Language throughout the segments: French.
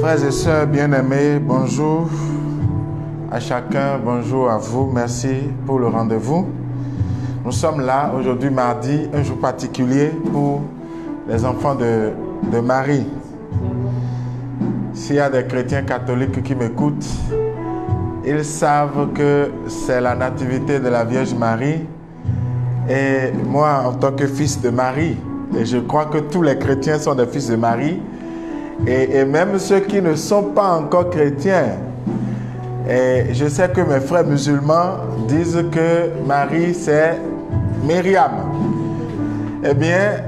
Frères et sœurs bien-aimés, bonjour à chacun, bonjour à vous, merci pour le rendez-vous. Nous sommes là aujourd'hui mardi, un jour particulier pour les enfants de Marie. S'il y a des chrétiens catholiques qui m'écoutent, ils savent que c'est la nativité de la Vierge Marie. Et moi, en tant que fils de Marie, et je crois que tous les chrétiens sont des fils de Marie, et même ceux qui ne sont pas encore chrétiens. Et je sais que mes frères musulmans disent que Marie, c'est Myriam. Eh bien,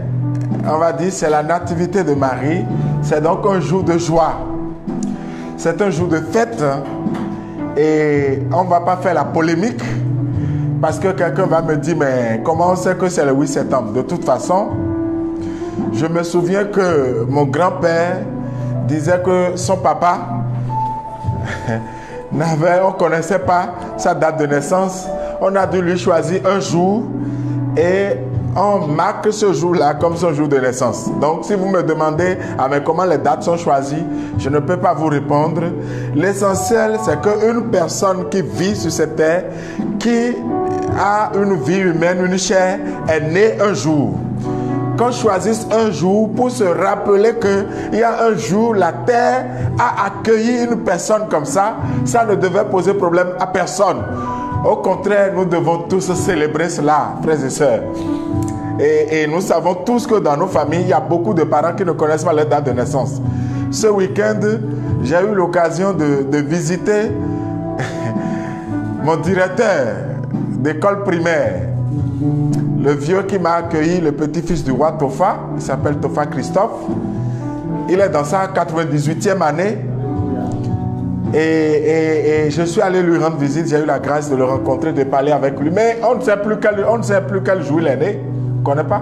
on va dire c'est la nativité de Marie. C'est donc un jour de joie. C'est un jour de fête. Et on ne va pas faire la polémique. Parce que quelqu'un va me dire, mais comment on sait que c'est le 8 septembre? De toute façon, je me souviens que mon grand-père disait que son papa on ne connaissait pas sa date de naissance. On a dû lui choisir un jour et on marque ce jour-là comme son jour de naissance. Donc, si vous me demandez mais comment les dates sont choisies, je ne peux pas vous répondre. L'essentiel, c'est qu'une personne qui vit sur cette terre, qui a une vie humaine, une chair, est née un jour. Qu'on choisisse un jour pour se rappeler qu'il y a un jour, la terre a accueilli une personne comme ça ne devait poser problème à personne. Au contraire, nous devons tous célébrer cela, frères et sœurs. Et nous savons tous que dans nos familles, il y a beaucoup de parents qui ne connaissent pas leur date de naissance. Ce week-end, j'ai eu l'occasion de visiter mon directeur d'école primaire. Le vieux qui m'a accueilli, le petit-fils du roi Tofa, il s'appelle Tofa Christophe. Il est dans sa 98e année. Et je suis allé lui rendre visite. J'ai eu la grâce de le rencontrer, de parler avec lui. Mais on ne sait plus quel jour il est né. On ne connaît pas.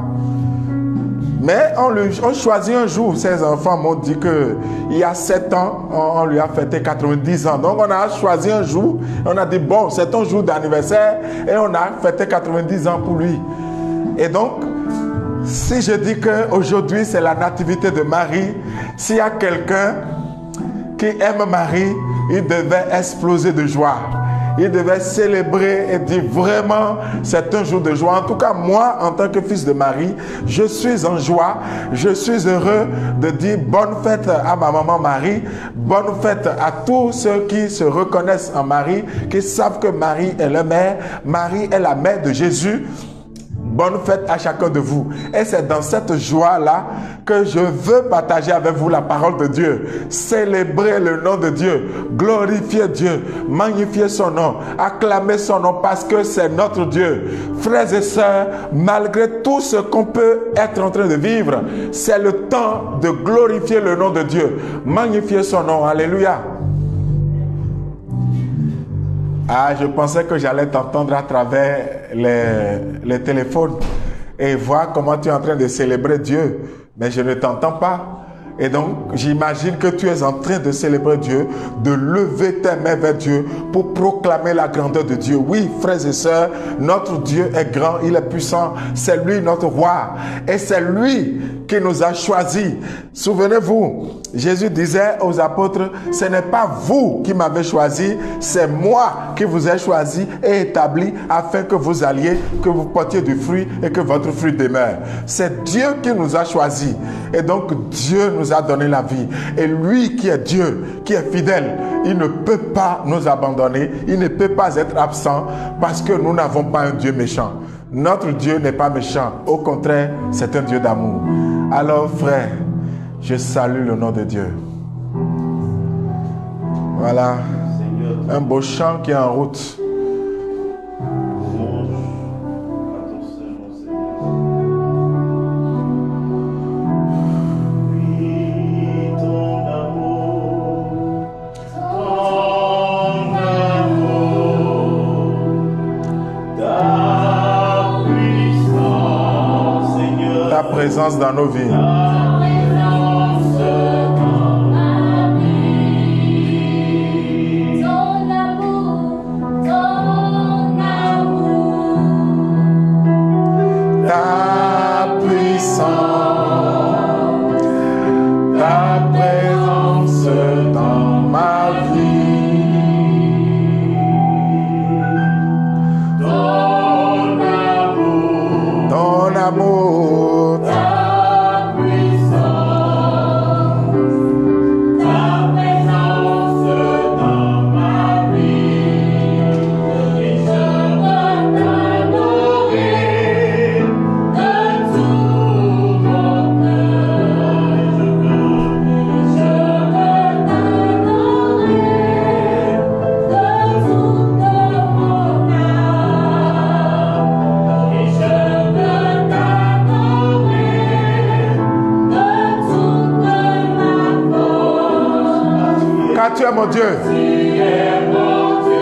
Mais on choisit un jour. Ses enfants m'ont dit qu'il y a 7 ans, on lui a fêté 90 ans. Donc on a choisi un jour. On a dit, bon, c'est ton jour d'anniversaire. Et on a fêté 90 ans pour lui. Et donc, si je dis qu'aujourd'hui c'est la nativité de Marie, s'il y a quelqu'un qui aime Marie, il devait exploser de joie. Il devait célébrer et dire vraiment c'est un jour de joie. En tout cas, moi, en tant que fils de Marie, je suis en joie. Je suis heureux de dire bonne fête à ma maman Marie. Bonne fête à tous ceux qui se reconnaissent en Marie, qui savent que Marie est la mère. Marie est la mère de Jésus. Bonne fête à chacun de vous. Et c'est dans cette joie-là que je veux partager avec vous la parole de Dieu. Célébrer le nom de Dieu. Glorifier Dieu. Magnifier son nom. Acclamer son nom parce que c'est notre Dieu. Frères et sœurs, malgré tout ce qu'on peut être en train de vivre, c'est le temps de glorifier le nom de Dieu. Magnifier son nom. Alléluia. Je pensais que j'allais t'entendre à travers les téléphones et voir comment tu es en train de célébrer Dieu. Mais je ne t'entends pas. Et donc, j'imagine que tu es en train de célébrer Dieu, de lever tes mains vers Dieu pour proclamer la grandeur de Dieu. Oui, frères et sœurs, notre Dieu est grand, il est puissant. C'est lui notre roi. Et c'est lui qui nous a choisis. Souvenez-vous, Jésus disait aux apôtres, ce n'est pas vous qui m'avez choisi, c'est moi qui vous ai choisi et établi afin que vous alliez, que vous portiez du fruit et que votre fruit demeure. C'est Dieu qui nous a choisis. Et donc, Dieu nous a donné la vie. Et lui qui est Dieu, qui est fidèle, il ne peut pas nous abandonner, il ne peut pas être absent parce que nous n'avons pas un Dieu méchant. Notre Dieu n'est pas méchant, au contraire, c'est un Dieu d'amour. Alors frère, je salue le nom de Dieu. Voilà, un beau chant qui est en route. Présence dans nos vies. Ta puissance, ta présence car tu es mon Dieu. Tu es mon Dieu.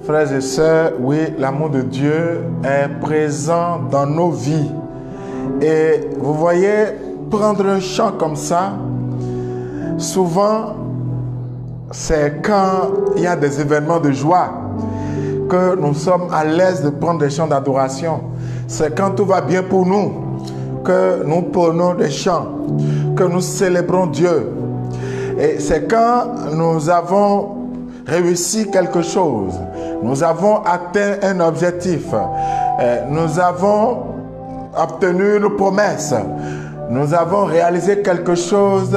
Frères et sœurs, oui, l'amour de Dieu est présent dans nos vies. Et vous voyez, prendre un chant comme ça, souvent, c'est quand il y a des événements de joie que nous sommes à l'aise de prendre des chants d'adoration. C'est quand tout va bien pour nous que nous prenons des chants, que nous célébrons Dieu. Et c'est quand nous avons réussi quelque chose, nous avons atteint un objectif, nous avons obtenu une promesse, nous avons réalisé quelque chose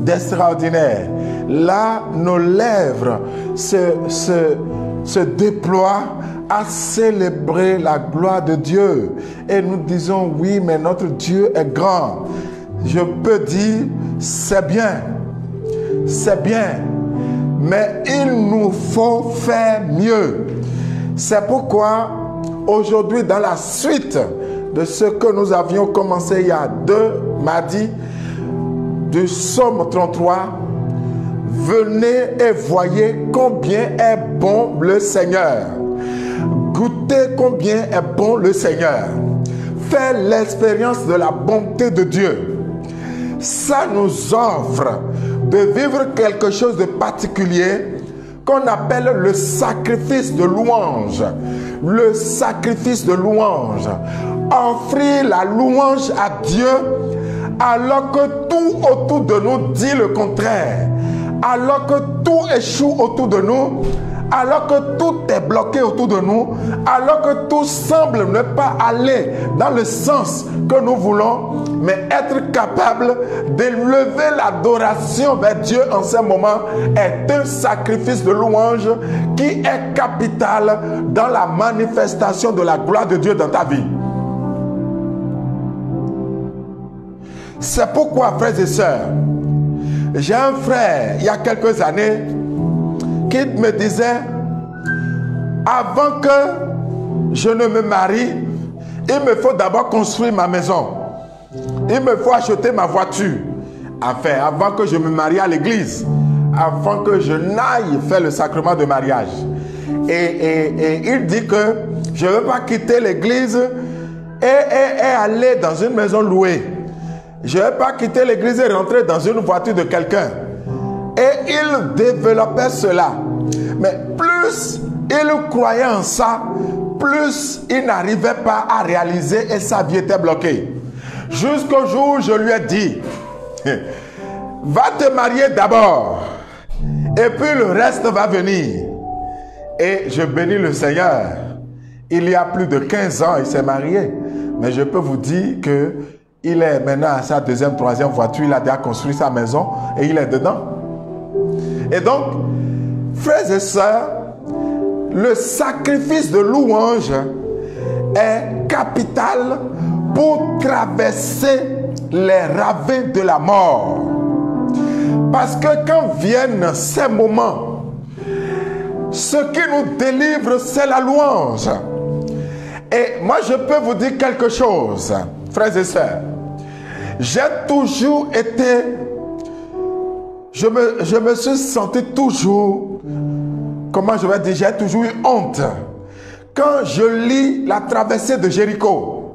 d'extraordinaire. Là, nos lèvres se déploient à célébrer la gloire de Dieu. Et nous disons, oui, mais notre Dieu est grand. Je peux dire, c'est bien, mais il nous faut faire mieux. C'est pourquoi, aujourd'hui, dans la suite de ce que nous avions commencé il y a 2 mardis, du psaume 33, venez et voyez combien est bon le Seigneur. Goûtez combien est bon le Seigneur. Faites l'expérience de la bonté de Dieu. Ça nous offre de vivre quelque chose de particulier qu'on appelle le sacrifice de louange. Le sacrifice de louange. Offrir la louange à Dieu alors que tout autour de nous dit le contraire. Alors que tout échoue autour de nous, alors que tout est bloqué autour de nous, alors que tout semble ne pas aller dans le sens que nous voulons, mais être capable d'élever l'adoration vers Dieu en ce moment est un sacrifice de louange qui est capital dans la manifestation de la gloire de Dieu dans ta vie. C'est pourquoi, frères et sœurs, j'ai un frère, il y a quelques années, qui me disait, avant que je ne me marie, il me faut d'abord construire ma maison. Il me faut acheter ma voiture. Enfin, avant que je me marie à l'église, avant que je n'aille faire le sacrement de mariage. Et il dit que je ne veux pas quitter l'église et aller dans une maison louée. Je ne vais pas quitter l'église et rentrer dans une voiture de quelqu'un. Et il développait cela. Mais plus il croyait en ça, plus il n'arrivait pas à réaliser et sa vie était bloquée. Jusqu'au jour où je lui ai dit, va te marier d'abord et puis le reste va venir. Et je bénis le Seigneur. Il y a plus de 15 ans, il s'est marié. Mais je peux vous dire que il est maintenant à sa 2e, 3e voiture. Il a déjà construit sa maison et il est dedans. Et donc, frères et sœurs, le sacrifice de louange est capital pour traverser les ravins de la mort. Parce que quand viennent ces moments, ce qui nous délivre, c'est la louange. Et moi, je peux vous dire quelque chose, frères et sœurs. J'ai toujours été... Je me suis senti toujours... Comment je vais dire? J'ai toujours eu honte. Quand je lis la traversée de Jéricho,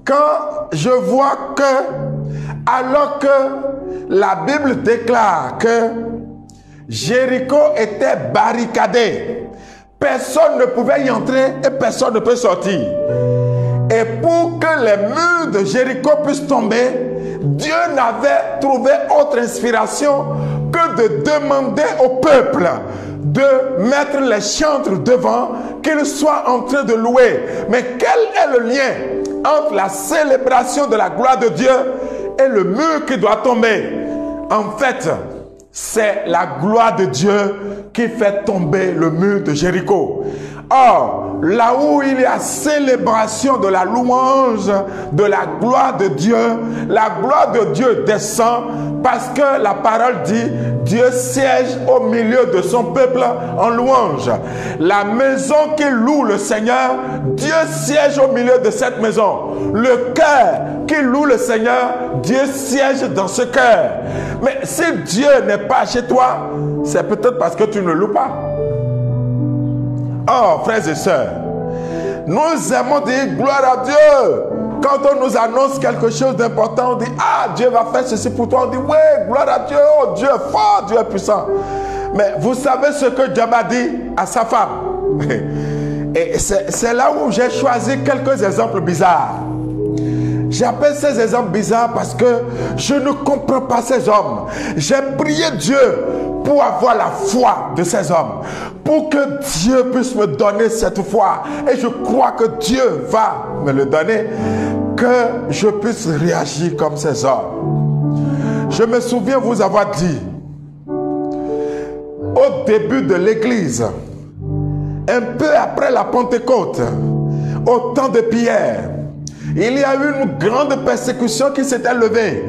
quand je vois que Alors que la Bible déclare que Jéricho était barricadé. Personne ne pouvait y entrer et personne ne peut sortir. Et pour que les murs de Jéricho puissent tomber, Dieu n'avait trouvé autre inspiration que de demander au peuple de mettre les chantres devant, qu'ils soient en train de louer. Mais quel est le lien entre la célébration de la gloire de Dieu et le mur qui doit tomber? En fait, c'est la gloire de Dieu qui fait tomber le mur de Jéricho. Or, là où il y a célébration de la louange, de la gloire de Dieu, la gloire de Dieu descend parce que la parole dit Dieu siège au milieu de son peuple en louange. La maison qui loue le Seigneur, Dieu siège au milieu de cette maison. Le cœur qui loue le Seigneur, Dieu siège dans ce cœur. Mais si Dieu n'est pas chez toi, c'est peut-être parce que tu ne loues pas. Oh, frères et sœurs, nous aimons dire gloire à Dieu. Quand on nous annonce quelque chose d'important, on dit ah, Dieu va faire ceci pour toi. On dit oui, gloire à Dieu, oh Dieu est fort, Dieu est puissant. Mais vous savez ce que Job a dit à sa femme? Et c'est là où j'ai choisi quelques exemples bizarres. J'appelle ces exemples bizarres parce que je ne comprends pas ces hommes. J'ai prié Dieu pour avoir la foi de ces hommes, pour que Dieu puisse me donner cette foi. Et je crois que Dieu va me le donner, que je puisse réagir comme ces hommes. Je me souviens vous avoir dit, au début de l'église, un peu après la Pentecôte, au temps de Pierre, il y a eu une grande persécution qui s'était levée.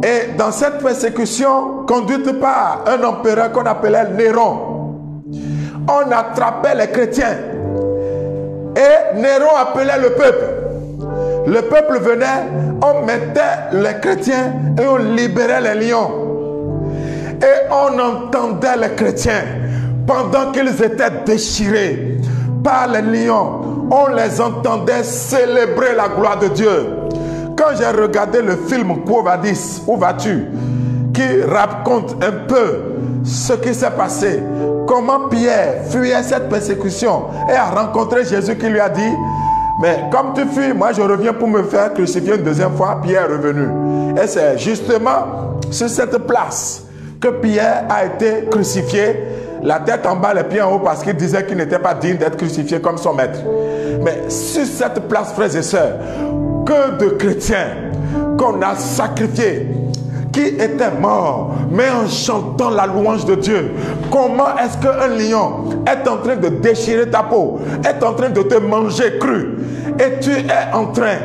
Et dans cette persécution, conduite par un empereur qu'on appelait Néron, on attrapait les chrétiens. Et Néron appelait le peuple. Le peuple venait, on mettait les chrétiens et on libérait les lions. Et on entendait les chrétiens pendant qu'ils étaient déchirés par les lions. On les entendait célébrer la gloire de Dieu. Quand j'ai regardé le film Quo Vadis, où vas-tu, qui raconte un peu ce qui s'est passé, comment Pierre fuyait cette persécution et a rencontré Jésus qui lui a dit mais comme tu fuis, moi je reviens pour me faire crucifier une deuxième fois. Pierre est revenu. Et c'est justement sur cette place que Pierre a été crucifié, la tête en bas, les pieds en haut, parce qu'il disait qu'il n'était pas digne d'être crucifié comme son maître. Mais sur cette place, frères et sœurs, que de chrétiens qu'on a sacrifiés, qui étaient morts, mais en chantant la louange de Dieu. Comment est-ce qu'un lion est en train de déchirer ta peau, est en train de te manger cru, et tu es en train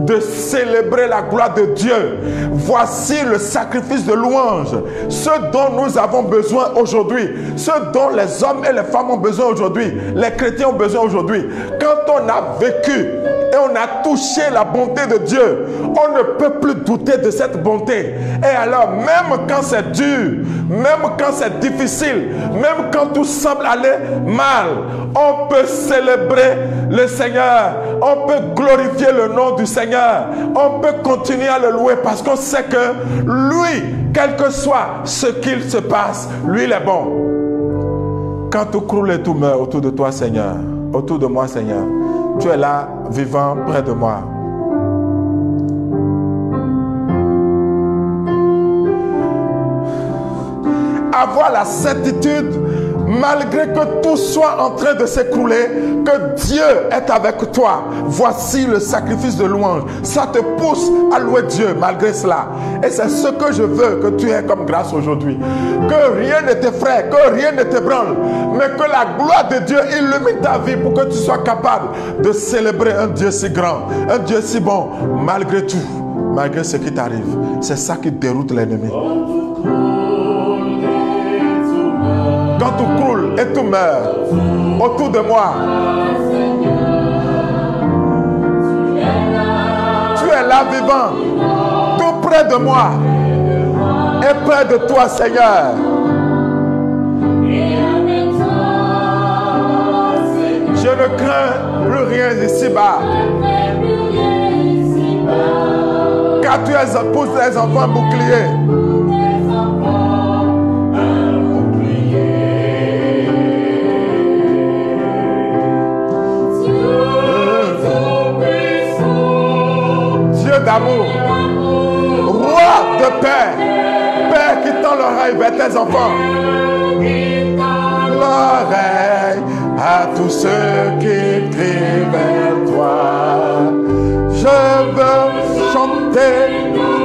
de célébrer la gloire de Dieu? Voici le sacrifice de louange, ce dont nous avons besoin aujourd'hui, ce dont les hommes et les femmes ont besoin aujourd'hui, les chrétiens ont besoin aujourd'hui. Quand on a vécu et on a touché la bonté de Dieu, on ne peut plus douter de cette bonté. Et alors, même quand c'est dur, même quand c'est difficile, même quand tout semble aller mal, on peut célébrer le Seigneur, on peut glorifier le nom du Seigneur, on peut continuer à le louer parce qu'on sait que lui, quel que soit ce qu'il se passe, lui il est bon. Quand tout croule et tout meurt autour de toi, Seigneur, autour de moi, Seigneur, tu es là, vivant près de moi. Avoir la certitude, malgré que tout soit en train de s'écrouler, que Dieu est avec toi. Voici le sacrifice de louange. Ça te pousse à louer Dieu malgré cela. Et c'est ce que je veux que tu aies comme grâce aujourd'hui. Que rien ne t'effraie, que rien ne t'ébranle, mais que la gloire de Dieu illumine ta vie pour que tu sois capable de célébrer un Dieu si grand, un Dieu si bon, malgré tout, malgré ce qui t'arrive. C'est ça qui déroute l'ennemi. Quand tout croule et tout meurt autour de moi, tu es là vivant, tout près de moi et près de toi, Seigneur. Je ne crains plus rien ici-bas, car tu es pour tes enfants un bouclier. Dieu d'amour, roi de paix, Père qui tend l'oreille vers tes enfants. L'oreille à tous ceux qui crient vers toi. Je veux chanter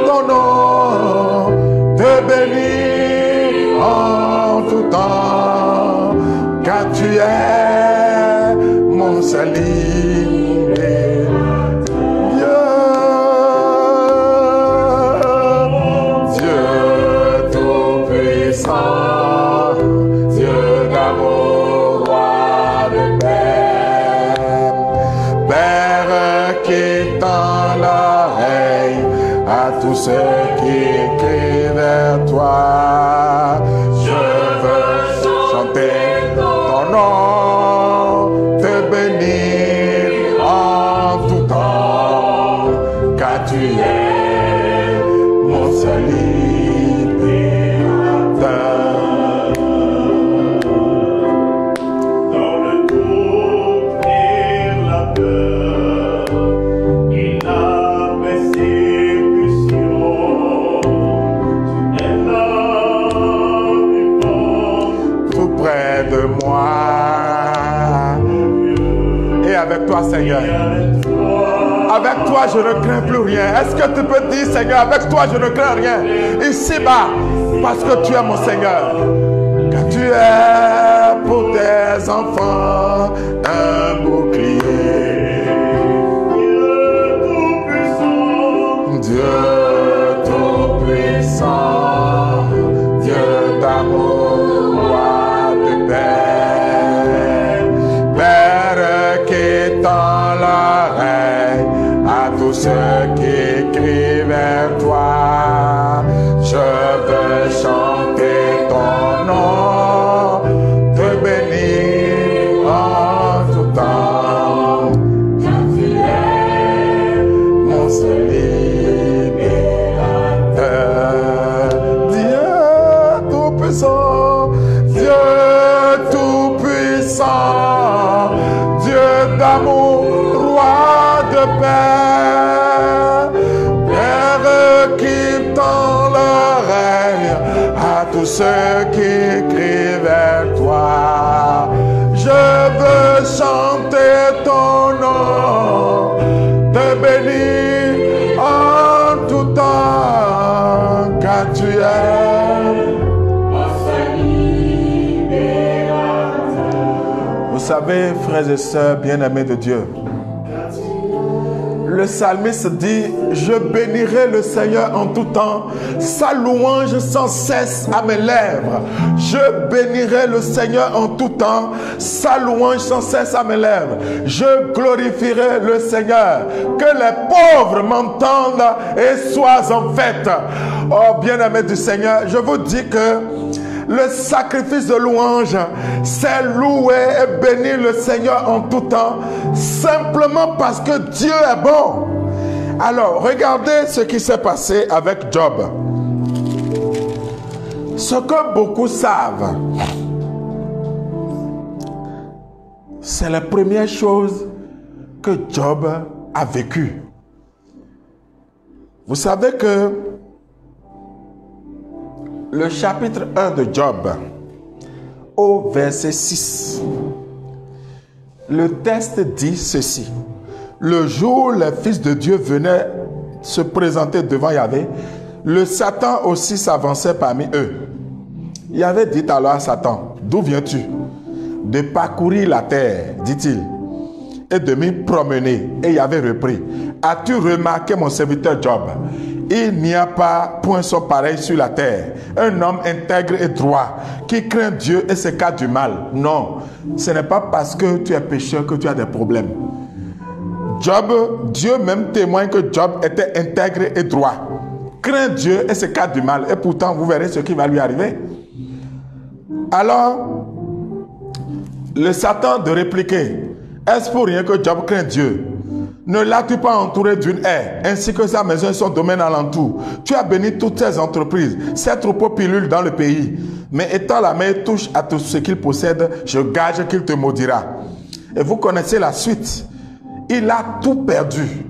ton nom, te bénir en tout temps, car tu es mon salut. Dieu tout-puissant, Dieu d'amour, roi de paix, Père qui tend l'oreille à tous ceux qui crient vers toi. Je veux chanter ton nom, te bénir en tout temps, car tu es mon salut. Avec toi, Seigneur. Avec toi, je ne crains plus rien. Est-ce que tu peux dire, Seigneur, avec toi, je ne crains rien. Ici-bas, parce que tu es mon Seigneur. Car tu es pour tes enfants un bouclier. Dieu tout-puissant, Dieu d'amour, roi de paix, Père qui tend l'oreille à tous ceux qui crient vers toi. Je veux chanter ton nom, te bénir en tout temps, car tu es mon seul libérateur. Dieu tout-puissant, Dieu tout-puissant, Dieu d'amour, roi de paix, Père qui tend l'oreille à tous ceux qui crient vers toi. Je veux chanter ton nom, te bénir en tout temps, car tu es mon seul libérateur. Vous savez, frères et sœurs bien-aimés de Dieu, le psalmiste dit: je bénirai le Seigneur en tout temps, sa louange sans cesse à mes lèvres. Je bénirai le Seigneur en tout temps, sa louange sans cesse à mes lèvres. Je glorifierai le Seigneur, que les pauvres m'entendent et soient en fête. Oh bien-aimés du Seigneur, je vous dis que le sacrifice de louange, c'est louer et bénir le Seigneur en tout temps, simplement parce que Dieu est bon. Alors, regardez ce qui s'est passé avec Job. Ce que beaucoup savent, c'est la première chose que Job a vécue. Vous savez que le chapitre 1 de Job, au verset 6, le texte dit ceci: le jour où les fils de Dieu venaient se présenter devant Yahvé, le Satan aussi s'avançait parmi eux. Yahvé dit alors à Satan: d'où viens-tu? De parcourir la terre, dit-il, et de m'y promener. Et Yahvé reprit: as-tu remarqué mon serviteur Job? Il n'y a pas point son pareil sur la terre, un homme intègre et droit, qui craint Dieu et s'écarte du mal. Non, ce n'est pas parce que tu es pécheur que tu as des problèmes. Job, Dieu même témoigne que Job était intègre et droit, craint Dieu et s'écarte du mal. Et pourtant, vous verrez ce qui va lui arriver. Alors, le Satan de répliquer: est-ce pour rien que Job craint Dieu? Ne l'as-tu pas entouré d'une haie, ainsi que sa maison et son domaine alentour? Tu as béni toutes ses entreprises, ses troupeaux pilulent dans le pays. Mais étant la main et touche à tout ce qu'il possède, je gage qu'il te maudira. Et vous connaissez la suite. Il a tout perdu.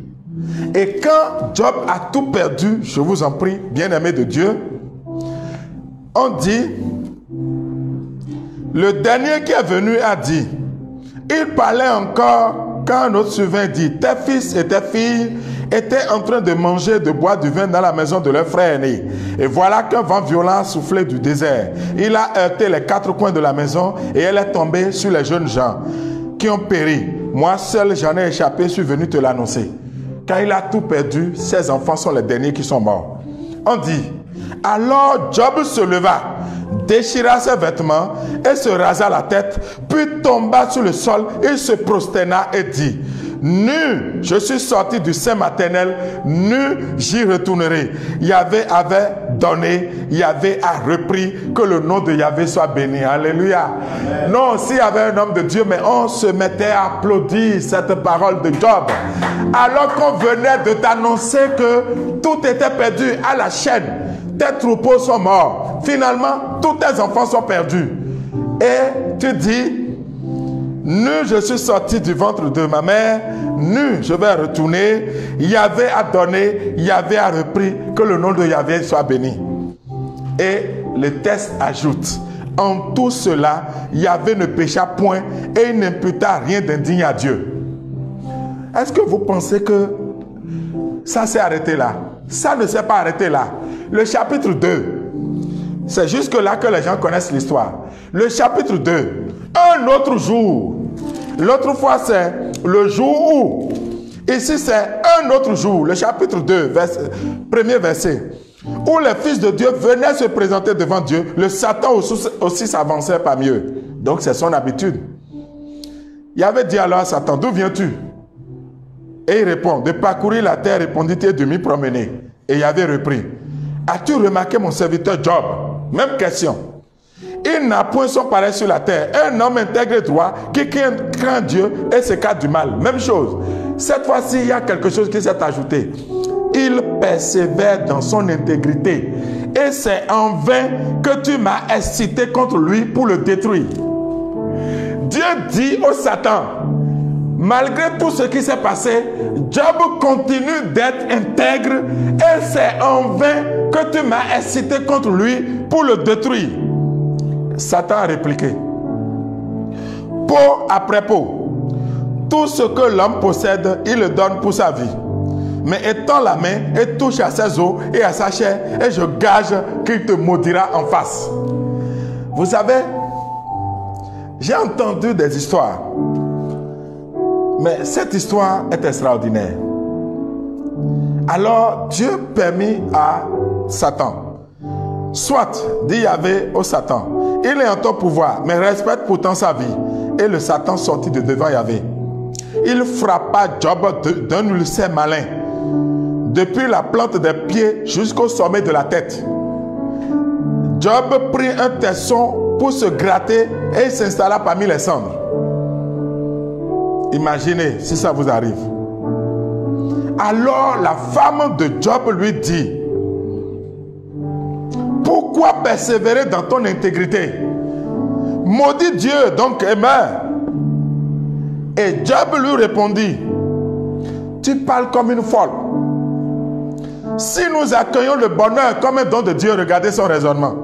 Et quand Job a tout perdu, je vous en prie, bien-aimé de Dieu, on dit, le dernier qui est venu a dit, il parlait encore quand un autre survint dit, tes fils et tes filles étaient en train de manger, de boire du vin dans la maison de leur frère aîné. Et voilà qu'un vent violent a soufflé du désert. Il a heurté les quatre coins de la maison et elle est tombée sur les jeunes gens qui ont péri. Moi seul j'en ai échappé, je suis venu te l'annoncer. Quand il a tout perdu, ses enfants sont les derniers qui sont morts. On dit, alors Job se leva, déchira ses vêtements et se rasa la tête, puis tomba sur le sol et se prosterna et dit, nu, je suis sorti du sein maternel, nu, j'y retournerai. Yahvé avait donné, Yahvé a repris, que le nom de Yahvé soit béni. Alléluia. Amen. Non, s'il y avait un homme de Dieu, mais on se mettait à applaudir cette parole de Job. Alors qu'on venait de t'annoncer que tout était perdu à la chaîne, tes troupeaux sont morts. Finalement, tous tes enfants sont perdus. Et tu dis, nu, je suis sorti du ventre de ma mère, nu, je vais retourner. Yahvé a donné, Yahvé a repris, que le nom de Yahvé soit béni. Et le texte ajoute, en tout cela, Yahvé ne pécha point et il n'imputa rien d'indigne à Dieu. Est-ce que vous pensez que ça s'est arrêté là? Ça ne s'est pas arrêté là. Le chapitre 2, c'est jusque là que les gens connaissent l'histoire. Le chapitre 2, un autre jour. L'autre fois, c'est le jour où. Ici, c'est un autre jour. Le chapitre 2, premier verset. Où les fils de Dieu venaient se présenter devant Dieu. Le Satan aussi s'avançait parmi eux. Donc, c'est son habitude. Il avait dit alors à Satan, d'où viens-tu? Et il répond, de parcourir la terre, répondit-il, de m'y promener. Et il avait repris. As-tu remarqué mon serviteur Job? Même question. Il n'a point son pareil sur la terre. Un homme intègre et droit qui craint Dieu et s'écarte du mal. Même chose. Cette fois-ci, il y a quelque chose qui s'est ajouté. Il persévère dans son intégrité. Et c'est en vain que tu m'as incité contre lui pour le détruire. Dieu dit au Satan, malgré tout ce qui s'est passé, Job continue d'être intègre et c'est en vain que tu m'as incité contre lui pour le détruire. Satan a répliqué, peau après peau, tout ce que l'homme possède, il le donne pour sa vie. Mais étends la main et touche à ses os et à sa chair et je gage qu'il te maudira en face. Vous savez, j'ai entendu des histoires. Mais cette histoire est extraordinaire. Alors Dieu permit à Satan, soit, dit Yahvé au Satan, il est en ton pouvoir, mais respecte pourtant sa vie. Et le Satan sortit de devant Yahvé. Il frappa Job d'un ulcère malin, depuis la plante des pieds jusqu'au sommet de la tête. Job prit un tesson pour se gratter et il s'installa parmi les cendres. Imaginez si ça vous arrive. Alors la femme de Job lui dit, pourquoi persévérer dans ton intégrité? Maudit Dieu donc et meurs. Et Job lui répondit, tu parles comme une folle. Si nous accueillons le bonheur comme un don de Dieu, regardez son raisonnement.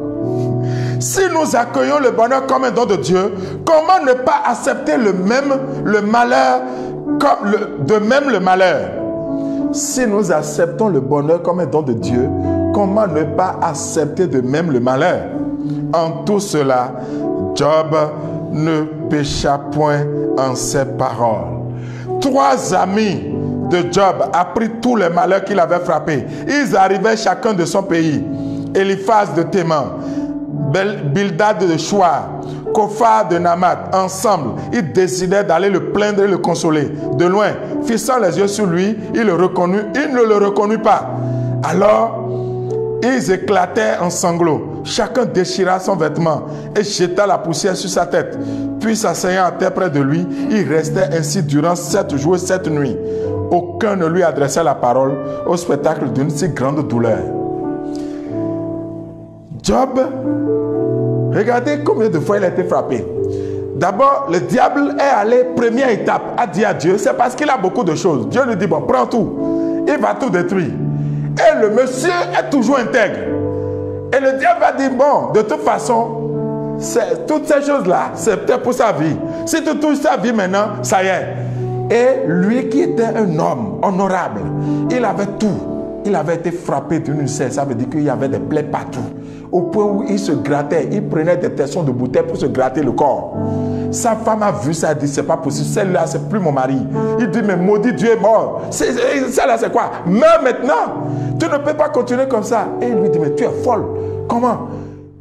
Si nous accueillons le bonheur comme un don de Dieu, comment ne pas accepter le malheur comme de même le malheur? Si nous acceptons le bonheur comme un don de Dieu, comment ne pas accepter de même le malheur? En tout cela, Job ne pécha point en ses paroles. 3 amis de Job apprit tous les malheurs qu'il avait frappés. Ils arrivaient chacun de son pays. Eliphaz de Théman, Bildad de Chouar, Kophar de Namat, ensemble, ils décidaient d'aller le plaindre et le consoler. De loin, fixant les yeux sur lui, il ne le reconnut pas. Alors, ils éclataient en sanglots. Chacun déchira son vêtement et jeta la poussière sur sa tête. Puis s'asseyant à terre près de lui, il restait ainsi durant 7 jours et 7 nuits. Au aucun ne lui adressait la parole au spectacle d'une si grande douleur. Job, regardez combien de fois il a été frappé. D'abord, le diable est allé, première étape, a dit à Dieu, c'est parce qu'il a beaucoup de choses. Dieu lui dit, bon, prends tout. Il va tout détruire. Et le monsieur est toujours intègre. Et le diable va dire, bon, de toute façon, toutes ces choses-là, c'est peut-être pour sa vie. Si tu touches sa vie maintenant, ça y est. Et lui qui était un homme honorable, il avait tout. Il avait été frappé d'une ulcère. Ça veut dire qu'il y avait des plaies partout. Au point où il se grattait, il prenait des tessons de bouteille pour se gratter le corps. Sa femme a vu ça, elle dit, c'est pas possible, celle-là, c'est plus mon mari. Il dit, mais maudit Dieu est mort. Celle-là, c'est quoi? Meurs maintenant. Tu ne peux pas continuer comme ça. Et il lui dit, mais tu es folle. Comment?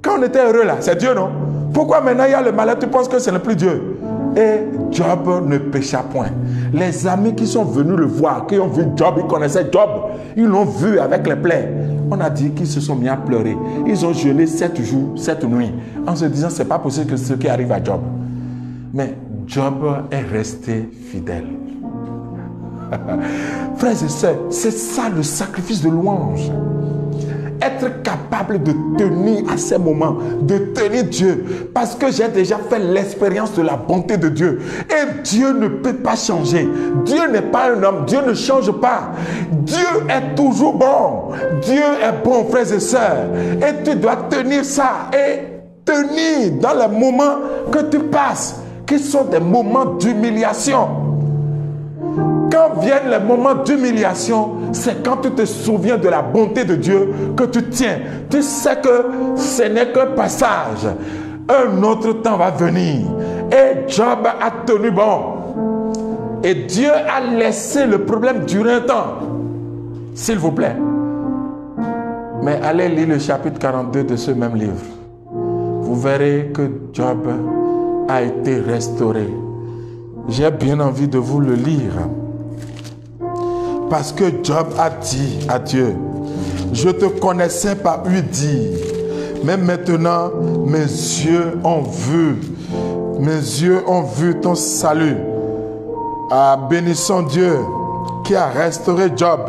Quand on était heureux là, c'est Dieu, non? Pourquoi maintenant il y a le malheur, tu penses que ce n'est plus Dieu? Et Job ne pécha point. Les amis qui sont venus le voir, qui ont vu Job, ils connaissaient Job, ils l'ont vu avec les plaies. On a dit qu'ils se sont mis à pleurer. Ils ont jeûné 7 jours, 7 nuits, en se disant, c'est pas possible que ce qui arrive à Job. Mais Job est resté fidèle. Frères et sœurs, c'est ça le sacrifice de louange. Être capable de tenir à ces moments, de tenir Dieu. Parce que j'ai déjà fait l'expérience de la bonté de Dieu. Et Dieu ne peut pas changer. Dieu n'est pas un homme. Dieu ne change pas. Dieu est toujours bon. Dieu est bon, frères et sœurs. Et tu dois tenir ça. Et tenir dans les moments que tu passes, qui sont des moments d'humiliation. Quand viennent les moments d'humiliation, c'est quand tu te souviens de la bonté de Dieu que tu tiens. Tu sais que ce n'est qu'un passage. Un autre temps va venir. Et Job a tenu bon. Et Dieu a laissé le problème durer un temps. S'il vous plaît. Mais allez lire le chapitre 42 de ce même livre. Vous verrez que Job a été restauré. J'ai bien envie de vous le lire. Parce que Job a dit à Dieu, je te connaissais par ouï dire, mais maintenant mes yeux ont vu ton salut. Ah, bénissons Dieu qui a restauré Job.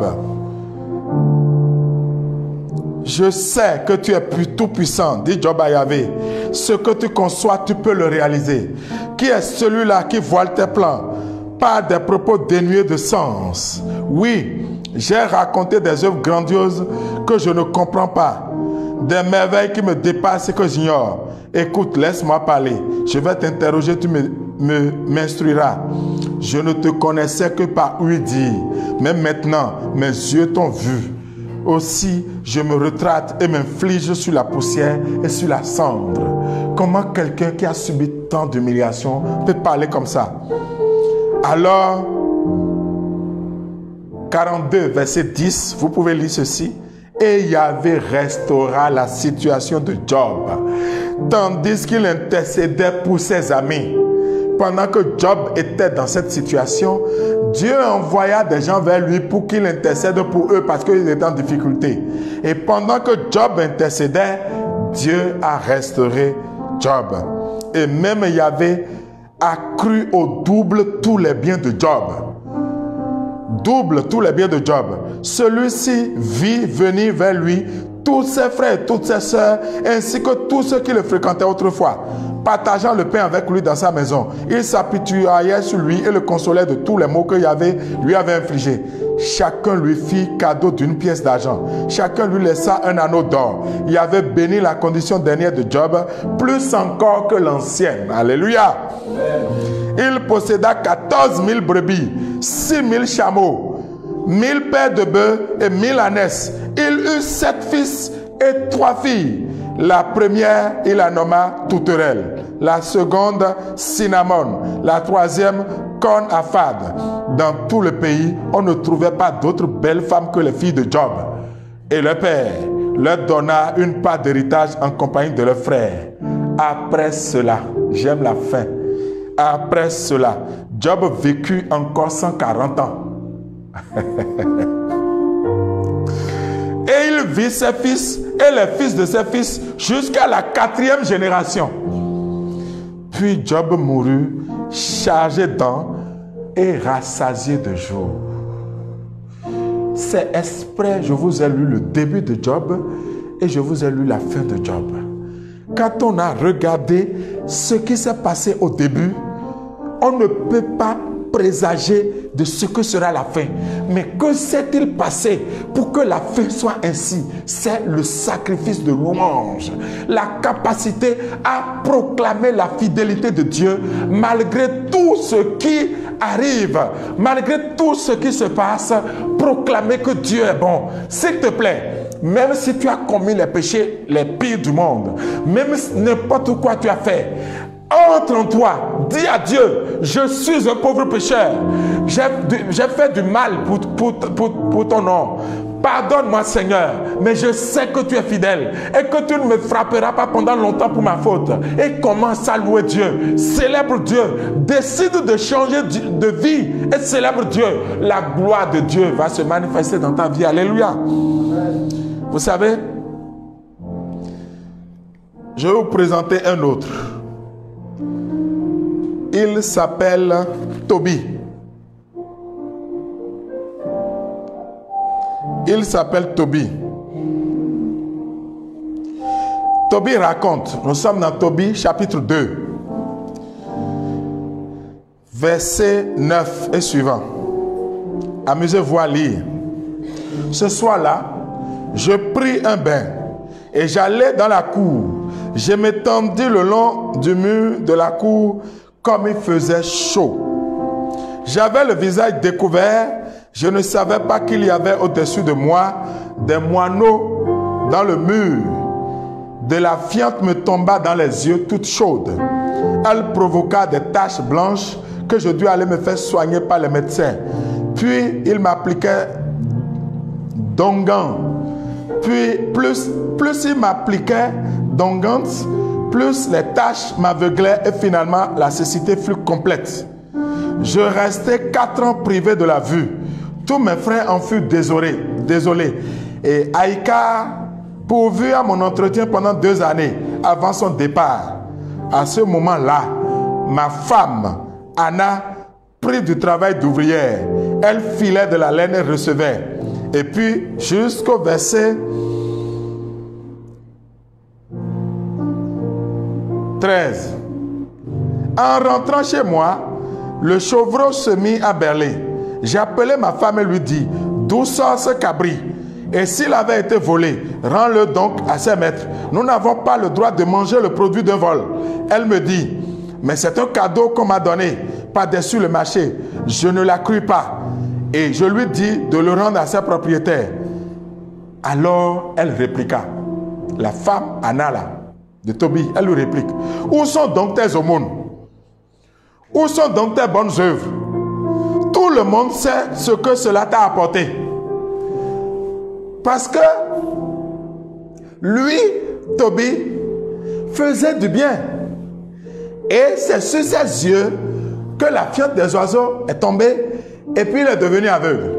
Je sais que tu es tout puissant, dit Job à Yahvé. Ce que tu conçois, tu peux le réaliser. Qui est celui-là qui voile tes plans par des propos dénués de sens? Oui, j'ai raconté des œuvres grandioses que je ne comprends pas, des merveilles qui me dépassent et que j'ignore. Écoute, laisse-moi parler. Je vais t'interroger, tu m'instruiras. Je ne te connaissais que par ouï dire, mais maintenant mes yeux t'ont vu. Aussi, je me retraite et m'inflige sur la poussière et sur la cendre. Comment quelqu'un qui a subi tant d'humiliation peut parler comme ça? Alors, 42, verset 10, vous pouvez lire ceci. Et Yahvé restaura la situation de Job, tandis qu'il intercédait pour ses amis. Pendant que Job était dans cette situation, Dieu envoya des gens vers lui pour qu'il intercède pour eux parce qu'ils étaient en difficulté. Et pendant que Job intercédait, Dieu a restauré Job. Et même Yahvé a cru au double tous les biens de Job. Double tous les biens de Job. Celui-ci vit venir vers lui tous ses frères et toutes ses sœurs, ainsi que tous ceux qui le fréquentaient autrefois, partageant le pain avec lui dans sa maison. Il s'apitoyait sur lui et le consolait de tous les maux que Yahvé lui avait infligés. Chacun lui fit cadeau d'une pièce d'argent. Chacun lui laissa un anneau d'or. Yahvé bénit la condition dernière de Job, plus encore que l'ancienne. Alléluia. Il posséda 14 000 brebis, 6 000 chameaux, 1000 paires de bœufs et 1000 ânesses. Il eut 7 fils et 3 filles. La première, il la nomma Touterelle. La seconde, Cinnamon. La troisième, Corn Afad. Dans tout le pays, on ne trouvait pas d'autres belles femmes que les filles de Job. Et le père leur donna une part d'héritage en compagnie de leurs frères. Après cela, j'aime la fin. Après cela, Job vécut encore 140 ans. Et il vit ses fils et les fils de ses fils jusqu'à la 4e génération. Puis Job mourut chargé d'ans et rassasié de jours. c'est exprès, je vous ai lu le début de Job et je vous ai lu la fin de Job. Quand on a regardé ce qui s'est passé au début, on ne peut pas présager de ce que sera la fin. Mais que s'est-il passé pour que la fin soit ainsi? C'est le sacrifice de louange, la capacité à proclamer la fidélité de Dieu malgré tout ce qui arrive, malgré tout ce qui se passe, proclamer que Dieu est bon. S'il te plaît, même si tu as commis les péchés les pires du monde, même n'importe quoi tu as fait, entre en toi, dis à Dieu, je suis un pauvre pécheur, j'ai fait du mal pour ton nom. Pardonne-moi Seigneur, mais je sais que tu es fidèle et que tu ne me frapperas pas pendant longtemps pour ma faute. Et commence à louer Dieu, célèbre Dieu, décide de changer de vie et célèbre Dieu. La gloire de Dieu va se manifester dans ta vie. Alléluia. Vous savez, je vais vous présenter un autre. Il s'appelle Tobie. Il s'appelle Tobie. Tobie raconte, nous sommes dans Tobie chapitre 2, verset 9 et suivant. Amusez-vous à lire. Ce soir-là, je pris un bain et j'allais dans la cour. Je m'étendis le long du mur de la cour comme il faisait chaud. J'avais le visage découvert. Je ne savais pas qu'il y avait au-dessus de moi des moineaux dans le mur. De la fiente me tomba dans les yeux toute chaude. Elle provoqua des taches blanches que je dus aller me faire soigner par les médecins. Puis il m'appliquait d'onguent. Puis plus il m'appliquait d'onguent, plus les taches m'aveuglaient et finalement la cécité fut complète. Je restai 4 ans privé de la vue. Tous mes frères en furent désolés. Et Aïka pourvu à mon entretien pendant 2 années avant son départ. À ce moment-là, ma femme, Anna, prit du travail d'ouvrière. Elle filait de la laine et recevait. Et puis, jusqu'au verset 13. En rentrant chez moi, le chevreau se mit à berler. J'appelai ma femme et lui dis, d'où sort ce cabri? Et s'il avait été volé, rends-le donc à ses maîtres. Nous n'avons pas le droit de manger le produit d'un vol. Elle me dit, mais c'est un cadeau qu'on m'a donné par-dessus le marché. Je ne la crus pas. Et je lui dis de le rendre à ses propriétaires. Alors elle répliqua, la femme Anna là, de Tobie, elle lui réplique, où sont donc tes aumônes? Où sont donc tes bonnes œuvres? Tout le monde sait ce que cela t'a apporté. Parce que lui, Tobie, faisait du bien. Et c'est sur ses yeux que la fiente des oiseaux est tombée et puis il est devenu aveugle.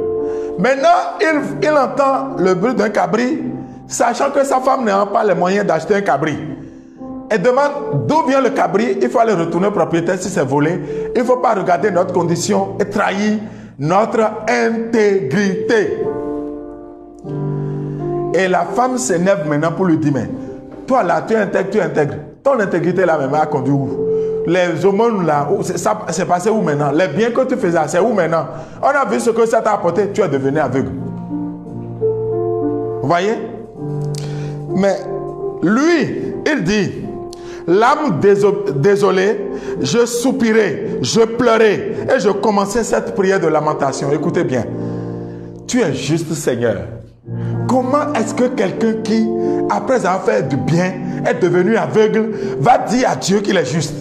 Maintenant, il entend le bruit d'un cabri, sachant que sa femme n'a pas les moyens d'acheter un cabri. Elle demande d'où vient le cabri. Il faut aller retourner au propriétaire si c'est volé. Il ne faut pas regarder notre condition et trahir notre intégrité. Et la femme s'énerve maintenant pour lui dire, mais toi là, tu es intègre. Ton intégrité là même a conduit où? Les aumônes là, ça c'est passé où maintenant? Les biens que tu faisais, c'est où maintenant? On a vu ce que ça t'a apporté, tu es devenu aveugle. Vous voyez? Mais lui, il dit, l'âme désolée, je soupirais, je pleurais et je commençais cette prière de lamentation. Écoutez bien, tu es juste Seigneur. Comment est-ce que quelqu'un qui, après avoir fait du bien, est devenu aveugle, va dire à Dieu qu'il est juste?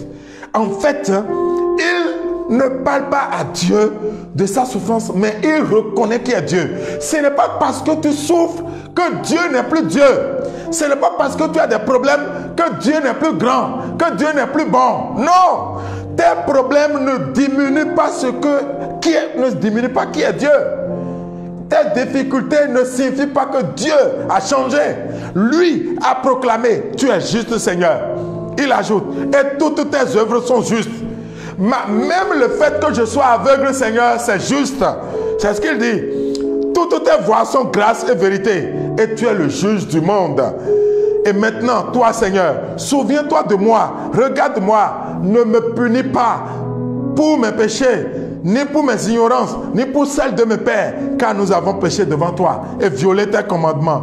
En fait, il ne parle pas à Dieu de sa souffrance, mais il reconnaît qu'il est Dieu. Ce n'est pas parce que tu souffres que Dieu n'est plus Dieu. Ce n'est pas parce que tu as des problèmes que Dieu n'est plus grand, que Dieu n'est plus bon. Non! Tes problèmes ne diminuent pas qui est Dieu. Tes difficultés ne signifient pas que Dieu a changé. Lui a proclamé, tu es juste Seigneur. Il ajoute, et toutes tes œuvres sont justes. Même le fait que je sois aveugle, Seigneur, c'est juste. C'est ce qu'il dit. Toutes tes voies sont grâce et vérité. Et tu es le juge du monde. Et maintenant, toi, Seigneur, souviens-toi de moi. Regarde-moi. Ne me punis pas pour mes péchés, ni pour mes ignorances, ni pour celles de mes pères, car nous avons péché devant toi et violé tes commandements.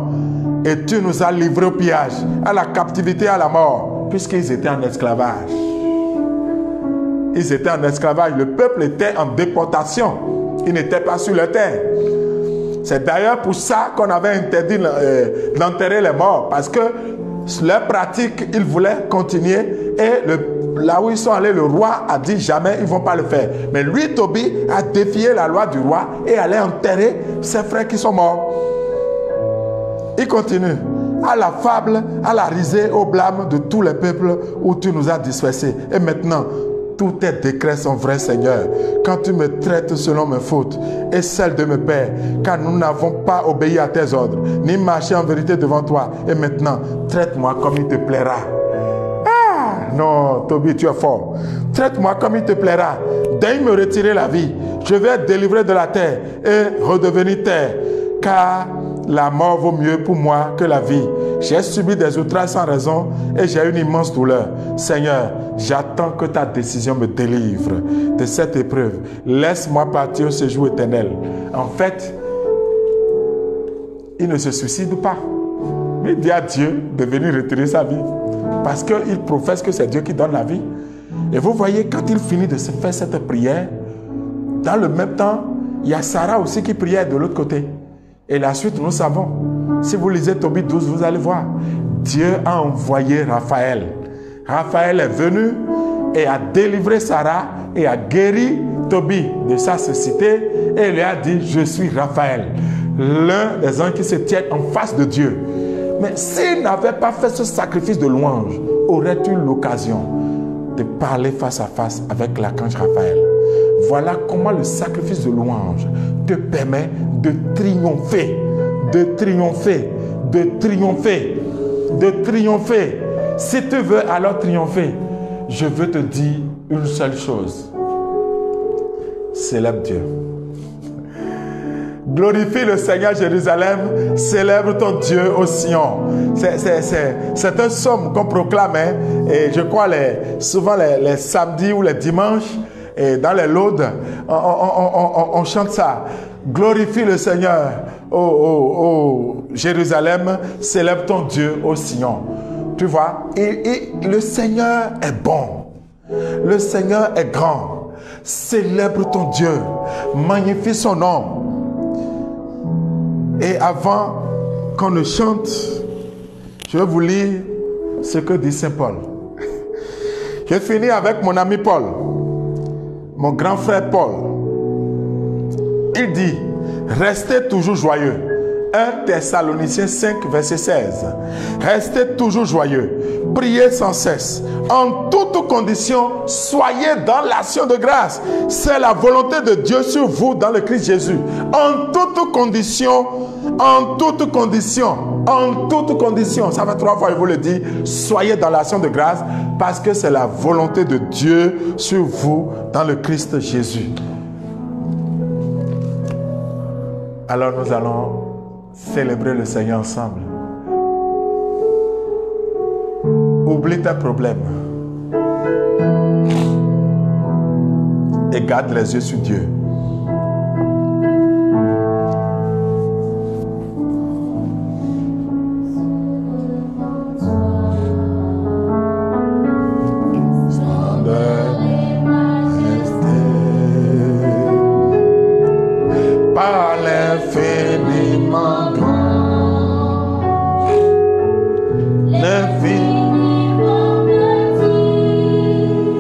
Et tu nous as livrés au pillage, à la captivité, à la mort, puisqu'ils étaient en esclavage. Ils étaient en esclavage. Le peuple était en déportation. Ils n'étaient pas sur la terre. C'est d'ailleurs pour ça qu'on avait interdit d'enterrer les morts, parce que leur pratique, ils voulaient continuer, et là où ils sont allés, le roi a dit jamais ils ne vont pas le faire. Mais lui, Tobie, a défié la loi du roi et allait enterrer ses frères qui sont morts. Il continue. À la fable, à la risée, au blâme de tous les peuples où tu nous as dispersés. Et maintenant, tous tes décrets sont vrais, Seigneur, quand tu me traites selon mes fautes et celles de mes pères, car nous n'avons pas obéi à tes ordres, ni marché en vérité devant toi. Et maintenant, traite-moi comme il te plaira. Ah, non, Tobie, tu es fort. Traite-moi comme il te plaira. Daigne me retirer la vie. Je vais être délivré de la terre et redevenir terre, car la mort vaut mieux pour moi que la vie. J'ai subi des outrages sans raison et j'ai une immense douleur. Seigneur, j'attends que ta décision me délivre de cette épreuve. Laisse-moi partir au séjour éternel. En fait, il ne se suicide pas, mais il dit à Dieu de venir retirer sa vie, parce qu'il professe que c'est Dieu qui donne la vie. Et vous voyez, quand il finit de se faire cette prière, dans le même temps, il y a Sarah aussi qui priait de l'autre côté. Et la suite, nous savons. Si vous lisez Tobie 12, vous allez voir. Dieu a envoyé Raphaël. Raphaël est venu et a délivré Sarah et a guéri Tobie de sa cécité et lui a dit, je suis Raphaël, l'un des anges qui se tiennent en face de Dieu. Mais s'il n'avait pas fait ce sacrifice de louange, aurait-il l'occasion de parler face à face avec l'archange Raphaël? Voilà comment le sacrifice de louange te permet de triompher, de triompher, de triompher, de triompher. Si tu veux alors triompher, je veux te dire une seule chose. Célèbre Dieu. Glorifie le Seigneur Jérusalem, célèbre ton Dieu au Sion. C'est un psaume qu'on proclame, hein, et je crois souvent les samedis ou les dimanches, et dans les laudes, on chante ça. Glorifie le Seigneur, ô Jérusalem, célèbre ton Dieu au Sion. Tu vois, et le Seigneur est bon. Le Seigneur est grand. Célèbre ton Dieu. Magnifie son nom. Et avant qu'on ne chante, je vais vous lire ce que dit Saint Paul. J'ai fini avec mon ami Paul, mon grand frère Paul. Il dit, restez toujours joyeux. 1 Thessaloniciens 5, verset 16. Restez toujours joyeux. Priez sans cesse. En toutes conditions, soyez dans l'action de grâce. C'est la volonté de Dieu sur vous dans le Christ Jésus. En toutes conditions, en toutes conditions, en toutes conditions. Ça fait 3 fois, il vous le dit. Soyez dans l'action de grâce parce que c'est la volonté de Dieu sur vous dans le Christ Jésus. Alors nous allons célébrer le Seigneur ensemble. Oublie tes problèmes et garde les yeux sur Dieu. Par l'infiniment grand, l'infiniment petit,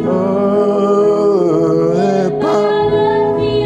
oh, et par l'infiniment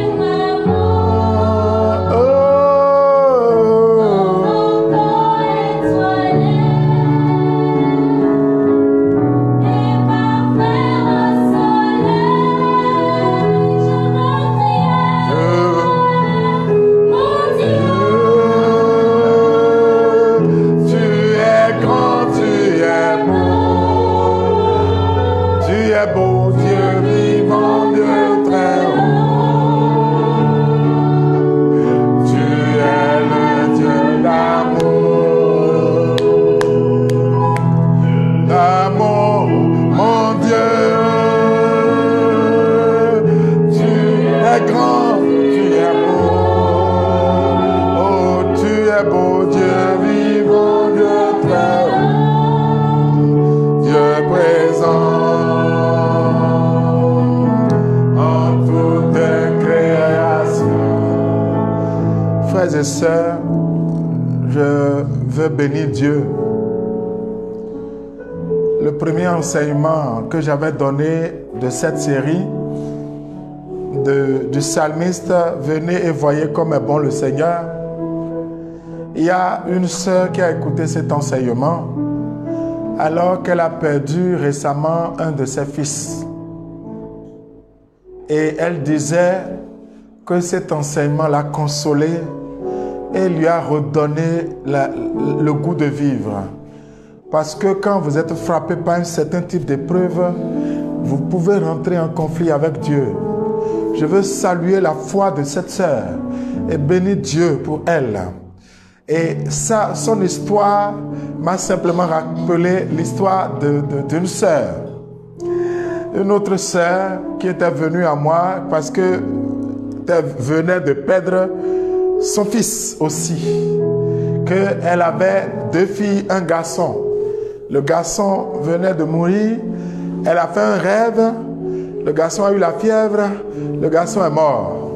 je veux bénir Dieu. Le premier enseignement que j'avais donné de cette série du psalmiste, venez et voyez comme est bon le Seigneur. Il y a une sœur qui a écouté cet enseignement alors qu'elle a perdu récemment un de ses fils. Et elle disait que cet enseignement l'a consolée et lui a redonné le goût de vivre. Parce que quand vous êtes frappé par un certain type d'épreuve, vous pouvez rentrer en conflit avec Dieu. Je veux saluer la foi de cette sœur et bénir Dieu pour elle. Et ça, son histoire m'a simplement rappelé l'histoire d'une sœur. Une autre sœur qui était venue à moi parce qu'elle venait de perdre son fils aussi. Qu'elle avait 2 filles, un garçon. Le garçon venait de mourir. Elle a fait un rêve. Le garçon a eu la fièvre. Le garçon est mort.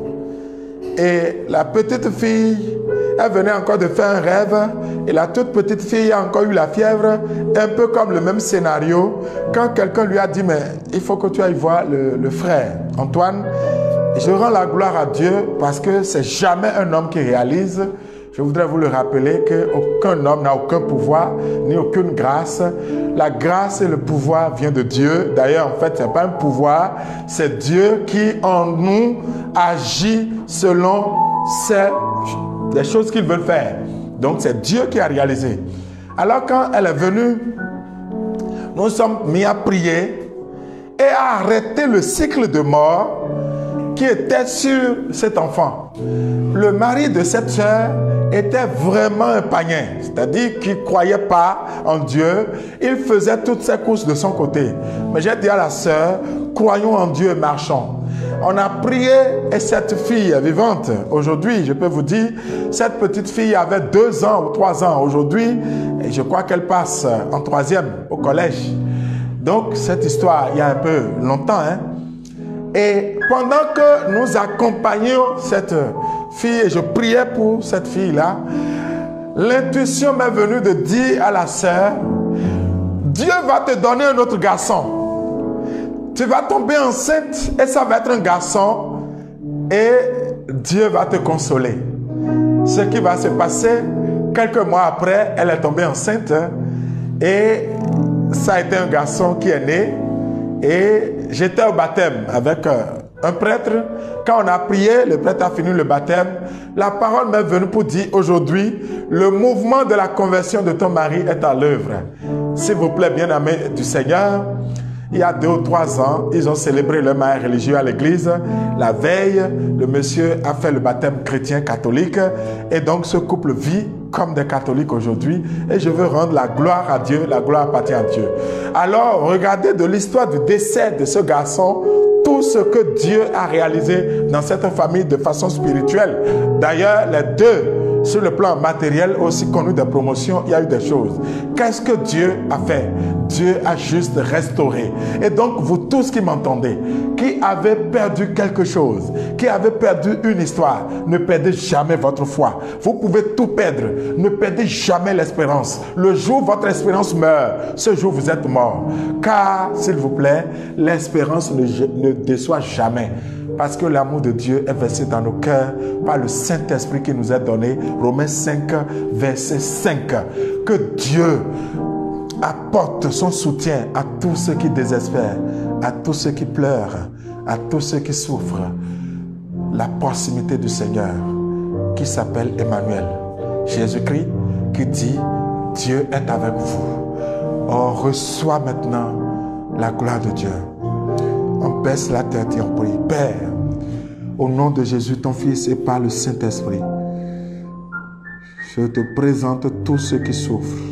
Et la petite fille, elle venait encore de faire un rêve. Et la toute petite fille a encore eu la fièvre. Un peu comme le même scénario. Quand quelqu'un lui a dit, mais il faut que tu ailles voir le frère Antoine. Je rends la gloire à Dieu parce que c'est jamais un homme qui réalise. Je voudrais vous le rappeler qu'aucun homme n'a aucun pouvoir ni aucune grâce. La grâce et le pouvoir viennent de Dieu. D'ailleurs, en fait, ce n'est pas un pouvoir, c'est Dieu qui en nous agit selon les choses qu'il veut faire. Donc, c'est Dieu qui a réalisé. Alors, quand elle est venue, nous sommes mis à prier et à arrêter le cycle de mort qui était sur cet enfant. Le mari de cette sœur était vraiment un païen, c'est-à-dire qu'il ne croyait pas en Dieu. Il faisait toutes ses courses de son côté. Mais j'ai dit à la sœur, croyons en Dieu et marchons. On a prié et cette fille est vivante. Aujourd'hui, je peux vous dire, cette petite fille avait 2 ans ou 3 ans. Aujourd'hui, et je crois qu'elle passe en 3e au collège. Donc, cette histoire, il y a un peu longtemps, hein. Et pendant que nous accompagnions cette fille, et je priais pour cette fille-là, l'intuition m'est venue de dire à la sœur, Dieu va te donner un autre garçon. Tu vas tomber enceinte et ça va être un garçon et Dieu va te consoler. Ce qui va se passer, quelques mois après, elle est tombée enceinte et ça a été un garçon qui est né. Et j'étais au baptême avec un prêtre. Quand on a prié, le prêtre a fini le baptême. La parole m'est venue pour dire aujourd'hui, le mouvement de la conversion de ton mari est à l'œuvre. S'il vous plaît, bien-aimés du Seigneur, il y a 2 ou 3 ans, ils ont célébré le mariage religieux à l'église. La veille, le monsieur a fait le baptême chrétien catholique. Et donc, ce couple vit comme des catholiques aujourd'hui. Et je veux rendre la gloire à Dieu. La gloire appartient à Dieu. Alors, regardez de l'histoire du décès de ce garçon, tout ce que Dieu a réalisé dans cette famille de façon spirituelle. D'ailleurs, les deux, sur le plan matériel, aussi connu des promotions, il y a eu des choses. Qu'est-ce que Dieu a fait? Dieu a juste restauré. Et donc, vous tous qui m'entendez, qui avez perdu quelque chose, qui avez perdu une histoire, ne perdez jamais votre foi. Vous pouvez tout perdre. Ne perdez jamais l'espérance. Le jour où votre espérance meurt, ce jour vous êtes mort. Car, s'il vous plaît, l'espérance ne déçoit jamais. Parce que l'amour de Dieu est versé dans nos cœurs par le Saint-Esprit qui nous est donné. Romains 5, verset 5. Que Dieu apporte son soutien à tous ceux qui désespèrent, à tous ceux qui pleurent, à tous ceux qui souffrent. La proximité du Seigneur qui s'appelle Emmanuel. Jésus-Christ qui dit, Dieu est avec vous. On reçoit maintenant la gloire de Dieu. On baisse la tête et on prie. Père, au nom de Jésus, ton Fils, et par le Saint-Esprit, je te présente tous ceux qui souffrent,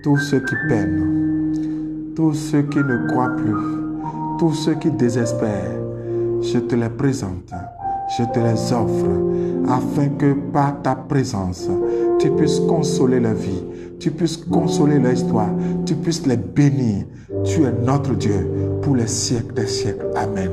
tous ceux qui peinent, tous ceux qui ne croient plus, tous ceux qui désespèrent. Je te les présente, je te les offre, afin que par ta présence, tu puisses consoler leur vie, tu puisses consoler leur histoire, tu puisses les bénir. Tu es notre Dieu pour les siècles des siècles. Amen.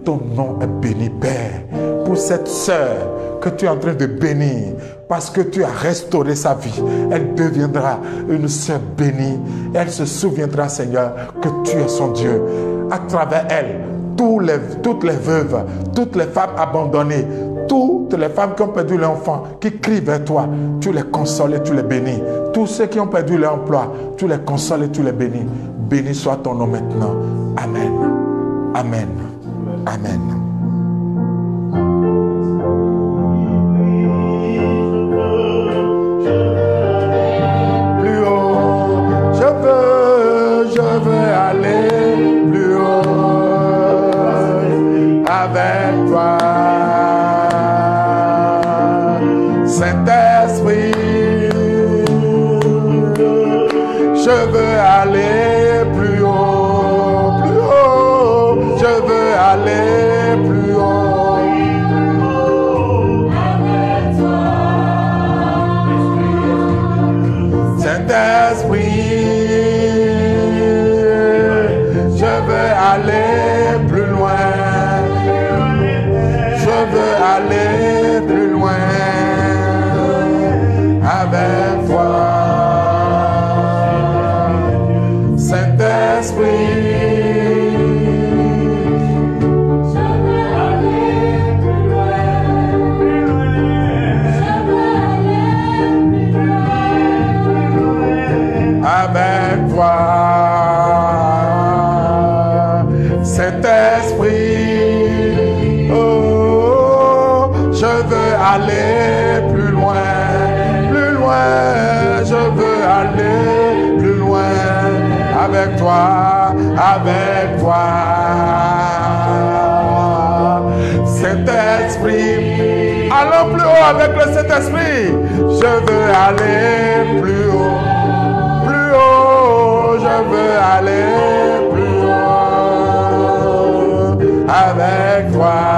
Ton nom est béni, Père, pour cette sœur que tu es en train de bénir. Parce que tu as restauré sa vie. Elle deviendra une sœur bénie. Elle se souviendra, Seigneur, que tu es son Dieu. À travers elle, toutes les veuves, toutes les femmes abandonnées, toutes les femmes qui ont perdu leur enfant, qui crient vers toi, tu les consoles et tu les bénis. Tous ceux qui ont perdu leur emploi, tu les consoles et tu les bénis. Béni soit ton nom maintenant. Amen. Amen. Amen. Plus haut, je veux aller plus haut avec toi. Saint-Esprit, je veux aller plus haut, je veux aller plus haut avec toi. Saint-Esprit, je veux aller plus loin, je veux aller plus loin avec toi. Saint-Esprit, je veux aller plus loin, je veux aller plus loin avec toi. Saint-Esprit, oh, je veux aller plus loin, je veux aller plus loin avec toi, avec toi. Saint-Esprit, allons plus haut avec le Saint-Esprit. Je veux aller plus haut, je veux aller plus haut avec toi.